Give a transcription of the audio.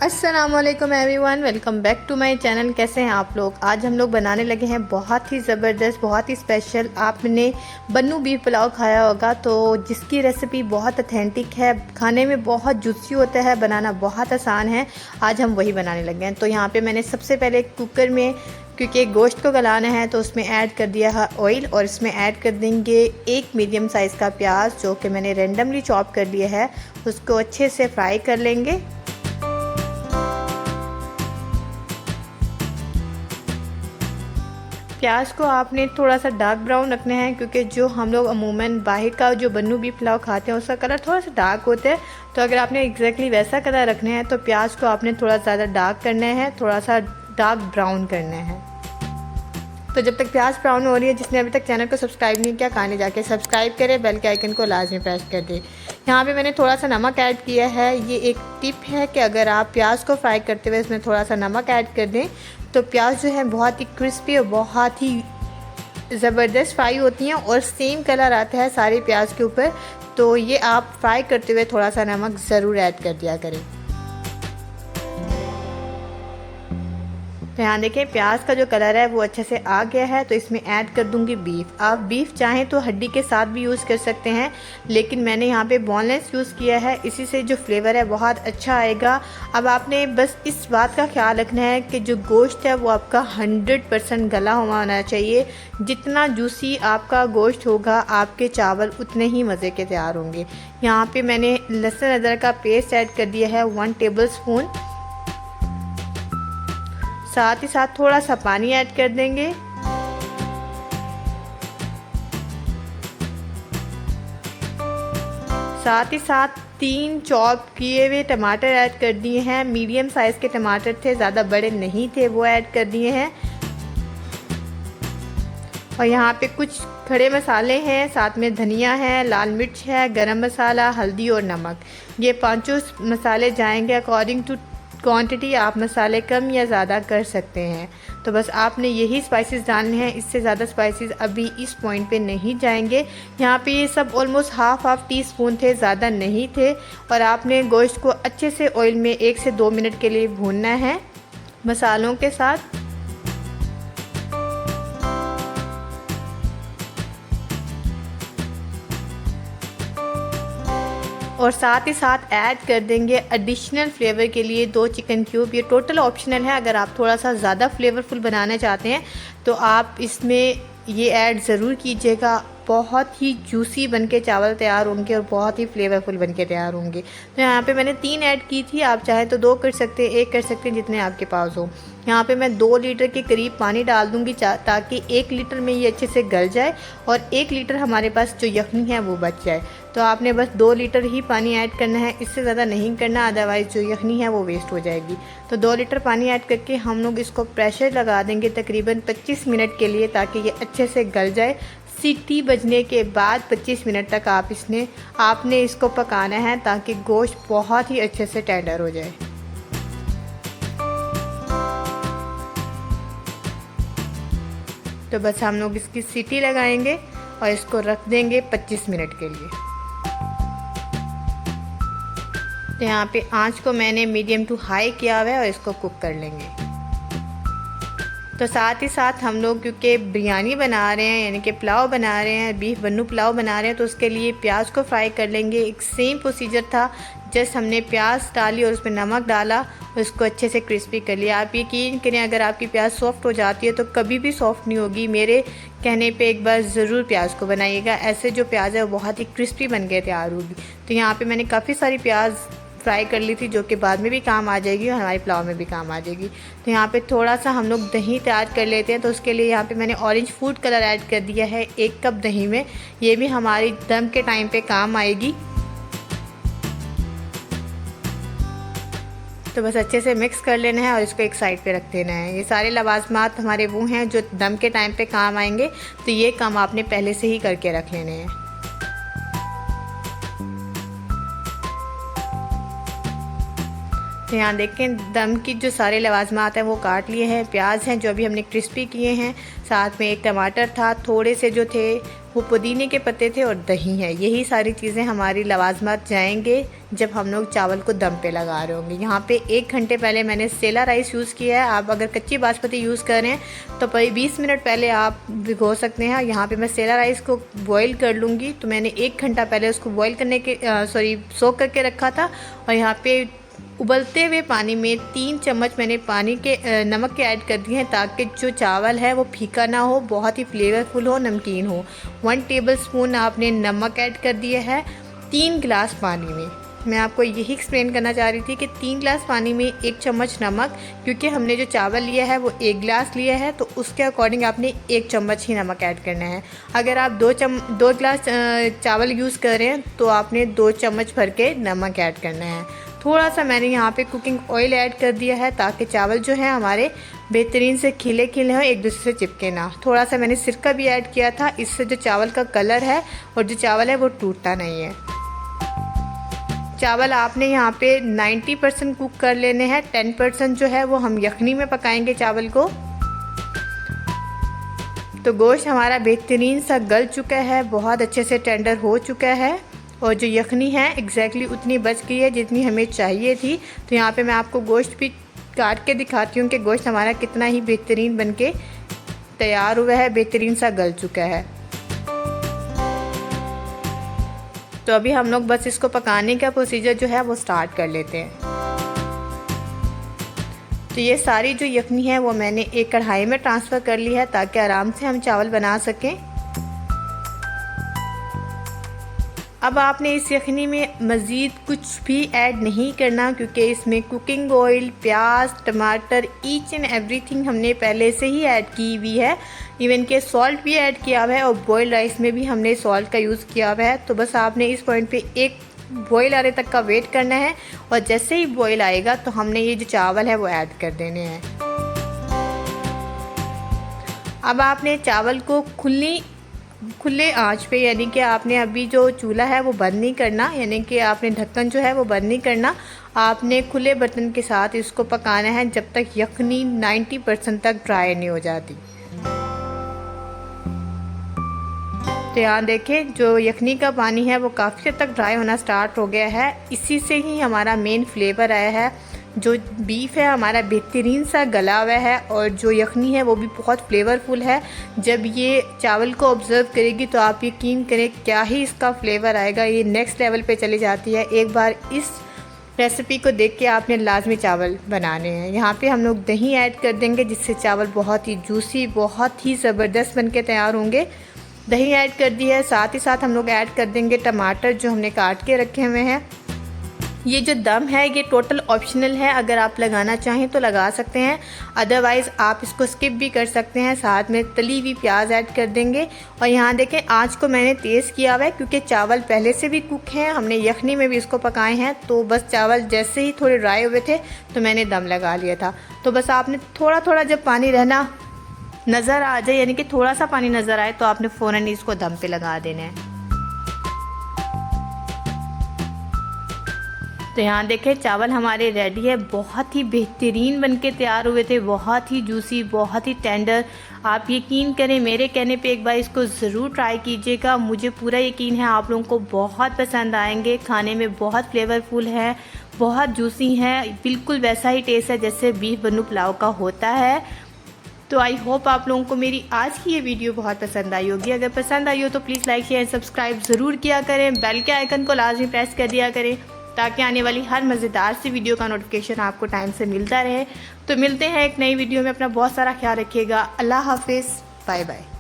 अस्सलामुअलैकुम everyone, welcome back to my channel. कैसे हैं आप लोग। आज हम लोग बनाने लगे हैं बहुत ही ज़बरदस्त, बहुत ही स्पेशल। आपने बन्नू बीफ पुलाव खाया होगा तो जिसकी रेसिपी बहुत ऑथेंटिक है, खाने में बहुत जूसी होता है, बनाना बहुत आसान है। आज हम वही बनाने लगे हैं। तो यहाँ पे मैंने सबसे पहले कुकर में, क्योंकि गोश्त को गलाना है, तो उसमें ऐड कर दिया है ऑयल और इसमें ऐड कर देंगे एक मीडियम साइज़ का प्याज जो कि मैंने रेंडमली चॉप कर लिया है। उसको अच्छे से फ्राई कर लेंगे। प्याज को आपने थोड़ा सा डार्क ब्राउन रखना है, क्योंकि जो हम लोग अमूमन बाहर का जो बन्नू बीफ पुलाव खाते हैं उसका कलर थोड़ा सा डार्क होता है। तो अगर आपने एग्जैक्टली वैसा कलर रखना है तो प्याज को आपने थोड़ा ज़्यादा डार्क करना है, थोड़ा सा डार्क ब्राउन करना है। तो जब तक प्याज ब्राउन हो रही है, जिसने अभी तक चैनल को सब्सक्राइब नहीं किया खाने जाके सब्सक्राइब करें, बेल के आइकन को लाजमी प्रेस कर दें। यहाँ पे मैंने थोड़ा सा नमक ऐड किया है। ये एक टिप है कि अगर आप प्याज को फ्राई करते हुए इसमें थोड़ा सा नमक ऐड कर दें तो प्याज जो है बहुत ही क्रिस्पी और बहुत ही ज़बरदस्त फ्राई होती हैं और सेम कलर आता है सारे प्याज के ऊपर। तो ये आप फ्राई करते हुए थोड़ा सा नमक ज़रूर ऐड कर दिया करें। तो यहाँ देखें प्याज का जो कलर है वो अच्छे से आ गया है। तो इसमें ऐड कर दूंगी बीफ। आप बीफ चाहें तो हड्डी के साथ भी यूज़ कर सकते हैं, लेकिन मैंने यहाँ पे बोनलेस यूज़ किया है। इसी से जो फ्लेवर है बहुत अच्छा आएगा। अब आपने बस इस बात का ख्याल रखना है कि जो गोश्त है वो आपका 100% गला हुआ होना चाहिए। जितना जूसी आपका गोश्त होगा आपके चावल उतने ही मज़े के तैयार होंगे। यहाँ पर मैंने लहसुन अदरक का पेस्ट ऐड कर दिया है 1 टेबल स्पून। साथ ही साथ थोड़ा सा पानी ऐड कर देंगे। साथ ही साथ 3 चॉप किए हुए टमाटर ऐड कर दिए हैं। मीडियम साइज़ के टमाटर थे, ज़्यादा बड़े नहीं थे, वो ऐड कर दिए हैं। और यहाँ पे कुछ खड़े मसाले हैं, साथ में धनिया है, लाल मिर्च है, गरम मसाला, हल्दी और नमक। ये पांचों मसाले जाएंगे अकॉर्डिंग टू क्वांटिटी। आप मसाले कम या ज़्यादा कर सकते हैं। तो बस आपने यही स्पाइसेस डालने हैं, इससे ज़्यादा स्पाइसेस अभी इस पॉइंट पे नहीं जाएंगे। यहाँ पे ये सब ऑलमोस्ट हाफ टी स्पून थे, ज़्यादा नहीं थे। और आपने गोश्त को अच्छे से ऑयल में 1 से 2 मिनट के लिए भूनना है मसालों के साथ। और साथ ही साथ ऐड कर देंगे एडिशनल फ्लेवर के लिए 2 चिकन क्यूब। ये टोटल ऑप्शनल है। अगर आप थोड़ा सा ज़्यादा फ्लेवरफुल बनाना चाहते हैं तो आप इसमें ये ऐड ज़रूर कीजिएगा। बहुत ही जूसी बनके चावल तैयार होंगे और बहुत ही फ्लेवरफुल बनके तैयार होंगे। तो यहाँ पे मैंने 3 ऐड की थी, आप चाहे तो 2 कर सकते हैं, 1 कर सकते हैं, जितने आपके पास हो। यहाँ पे मैं 2 लीटर के करीब पानी डाल दूँगी ताकि 1 लीटर में ये अच्छे से गल जाए और 1 लीटर हमारे पास जो यखनी है वो बच जाए। तो आपने बस 2 लीटर ही पानी ऐड करना है, इससे ज़्यादा नहीं करना, अदरवाइज़ जो यखनी है वो वेस्ट हो जाएगी। तो 2 लीटर पानी ऐड करके हम लोग इसको प्रेशर लगा देंगे तकरीबन 25 मिनट के लिए, ताकि ये अच्छे से गल जाए। सीटी बजने के बाद 25 मिनट तक आपने इसको पकाना है ताकि गोश्त बहुत ही अच्छे से टेंडर हो जाए। तो बस हम लोग इसकी सीटी लगाएंगे और इसको रख देंगे 25 मिनट के लिए। तो यहाँ पे आंच को मैंने मीडियम टू हाई किया हुआ है और इसको कुक कर लेंगे। तो साथ ही साथ हम लोग क्योंकि बिरयानी बना रहे हैं, यानी कि पुलाव बना रहे हैं, बीफ बन्नू पुलाव बना रहे हैं, तो उसके लिए प्याज को फ्राई कर लेंगे। एक सेम प्रोसीजर था, जस्ट हमने प्याज डाली और उसमें नमक डाला और उसको अच्छे से क्रिस्पी कर लिया। आप यकीन करें अगर आपकी प्याज सॉफ्ट हो जाती है तो कभी भी सॉफ्ट नहीं होगी। मेरे कहने पे एक बार ज़रूर प्याज को बनाइएगा, ऐसे जो प्याज है वो बहुत ही क्रिस्पी बन के तैयार होगी। तो यहाँ पे मैंने काफ़ी सारी प्याज फ्राई कर ली थी जो कि बाद में भी काम आ जाएगी और हमारे पुलाव में भी काम आ जाएगी। तो यहाँ पे थोड़ा सा हम लोग दही तैयार कर लेते हैं। तो उसके लिए यहाँ पे मैंने ऑरेंज फूड कलर ऐड कर दिया है 1 कप दही में। ये भी हमारी दम के टाइम पे काम आएगी। तो बस अच्छे से मिक्स कर लेना है और इसको एक साइड पे रख देना है। ये सारे लवाजमात हमारे वो हैं जो दम के टाइम पे काम आएंगे, तो ये काम आपने पहले से ही करके रख लेने हैं। तो तो यहाँ देखें दम की जो सारे लवाजमात हैं वो काट लिए हैं। प्याज हैं जो अभी हमने क्रिस्पी किए हैं, साथ में एक टमाटर था, थोड़े से जो थे वो पुदीने के पत्ते थे और दही है। यही सारी चीज़ें हमारी लवाजमात जाएंगे जब हम लोग चावल को दम पे लगा रहे होंगे। यहाँ पे 1 घंटे पहले मैंने सेला राइस यूज़ किया है। आप अगर कच्ची बासमती यूज़ कर रहे हैं तो 20 मिनट पहले आप भिगो सकते हैं। यहाँ पे मैं सेला राइस को बॉईल कर लूँगी, तो मैंने 1 घंटा पहले उसको बॉईल करने के सोक करके रखा था। और यहाँ पे उबलते हुए पानी में 3 चम्मच मैंने पानी के नमक के ऐड कर दिए हैं, ताकि जो चावल है वो फीका ना हो, बहुत ही फ्लेवरफुल हो, नमकीन हो। 1 टेबलस्पून आपने नमक ऐड कर दिया है 3 गिलास पानी में। मैं आपको यही एक्सप्लेन करना चाह रही थी कि 3 गिलास पानी में 1 चम्मच नमक, क्योंकि हमने जो चावल लिया है वो 1 गिलास लिया है, तो उसके अकॉर्डिंग आपने 1 चम्मच ही नमक ऐड करना है। अगर आप 2 गिलास चावल यूज़ कर रहे हैं तो आपने 2 चम्मच भर के नमक ऐड करना है। थोड़ा सा मैंने यहाँ पे कुकिंग ऑयल ऐड कर दिया है, ताकि चावल जो है हमारे बेहतरीन से खिले खिले हों, एक दूसरे से चिपके ना। थोड़ा सा मैंने सिरका भी ऐड किया था, इससे जो चावल का कलर है और जो चावल है वो टूटता नहीं है। चावल आपने यहाँ पे 90% कुक कर लेने हैं, 10% जो है वो हम यखनी में पकाएंगे चावल को। तो गोश्त हमारा बेहतरीन सा गल चुका है, बहुत अच्छे से टेंडर हो चुका है, और जो यखनी है एग्जैक्टली उतनी बच गई है जितनी हमें चाहिए थी। तो यहाँ पे मैं आपको गोश्त भी काट के दिखाती हूँ कि गोश्त हमारा कितना ही बेहतरीन बनके तैयार हुआ है, बेहतरीन सा गल चुका है। तो अभी हम लोग बस इसको पकाने का प्रोसीजर जो है वो स्टार्ट कर लेते हैं। तो ये सारी जो यखनी है वो मैंने एक कढ़ाई में ट्रांसफ़र कर ली है, ताकि आराम से हम चावल बना सकें। अब आपने इस यखनी में मज़ीद कुछ भी ऐड नहीं करना, क्योंकि इसमें कुकिंग ऑयल, प्याज, टमाटर, ईच एंड एवरीथिंग हमने पहले से ही ऐड की हुई है। इवन के सॉल्ट भी ऐड किया हुआ है, और बॉयल राइस में भी हमने सॉल्ट का यूज़ किया हुआ है। तो बस आपने इस पॉइंट पे एक बॉयल आने तक का वेट करना है, और जैसे ही बॉयल आएगा तो हमने ये जो चावल है वो ऐड कर देने हैं। अब आपने चावल को खुले आंच पे, यानी कि आपने अभी जो चूल्हा है वो बंद नहीं करना, यानी कि आपने ढक्कन जो है वो बंद नहीं करना। आपने खुले बर्तन के साथ इसको पकाना है जब तक यखनी 90% तक ड्राई नहीं हो जाती। तो यहाँ देखें जो यखनी का पानी है वो काफ़ी हद तक ड्राई होना स्टार्ट हो गया है। इसी से ही हमारा मेन फ्लेवर आया है। जो बीफ है हमारा बेहतरीन सा गला हुआ है, और जो यखनी है वो भी बहुत फ्लेवरफुल है। जब ये चावल को ऑब्ज़र्व करेगी तो आप यकीन करें क्या ही इसका फ्लेवर आएगा, ये नेक्स्ट लेवल पे चली जाती है। एक बार इस रेसिपी को देख के आपने लाजमी चावल बनाने हैं। यहाँ पे हम लोग दही ऐड कर देंगे, जिससे चावल बहुत ही जूसी, बहुत ही ज़बरदस्त बन के तैयार होंगे। दही ऐड कर दी है, साथ ही साथ हम लोग ऐड कर देंगे टमाटर जो हमने काट के रखे हुए हैं। ये जो दम है ये टोटल ऑप्शनल है, अगर आप लगाना चाहें तो लगा सकते हैं, अदरवाइज़ आप इसको स्किप भी कर सकते हैं। साथ में तली हुई प्याज ऐड कर देंगे। और यहाँ देखें आंच को मैंने तेज़ किया हुआ है, क्योंकि चावल पहले से भी कुक हैं, हमने यखनी में भी इसको पकाए हैं। तो बस चावल जैसे ही थोड़े ड्राई हुए थे तो मैंने दम लगा लिया था। तो बस आपने थोड़ा थोड़ा जब पानी रहना नज़र आ जाए, यानी कि थोड़ा सा पानी नज़र आए, तो आपने फ़ौरन इसको दम पे लगा देना है। तो यहाँ देखें चावल हमारे रेडी है, बहुत ही बेहतरीन बनके तैयार हुए थे, बहुत ही जूसी, बहुत ही टेंडर। आप यकीन करें मेरे कहने पे एक बार इसको ज़रूर ट्राई कीजिएगा। मुझे पूरा यकीन है आप लोगों को बहुत पसंद आएंगे। खाने में बहुत फ्लेवरफुल है, बहुत जूसी है, बिल्कुल वैसा ही टेस्ट है जैसे बीफ बन्नू पुलाव का होता है। तो आई होप आप लोगों को मेरी आज की ये वीडियो बहुत पसंद आई होगी। अगर पसंद आई हो तो प्लीज़ लाइक शेयर सब्सक्राइब ज़रूर किया करें, बेल के आइकन को लाजमी प्रेस कर दिया करें, ताकि आने वाली हर मज़ेदार सी वीडियो का नोटिफिकेशन आपको टाइम से मिलता रहे। तो मिलते हैं एक नई वीडियो में, अपना बहुत सारा ख्याल रखिएगा। अल्लाह हाफिज़, बाय बाय।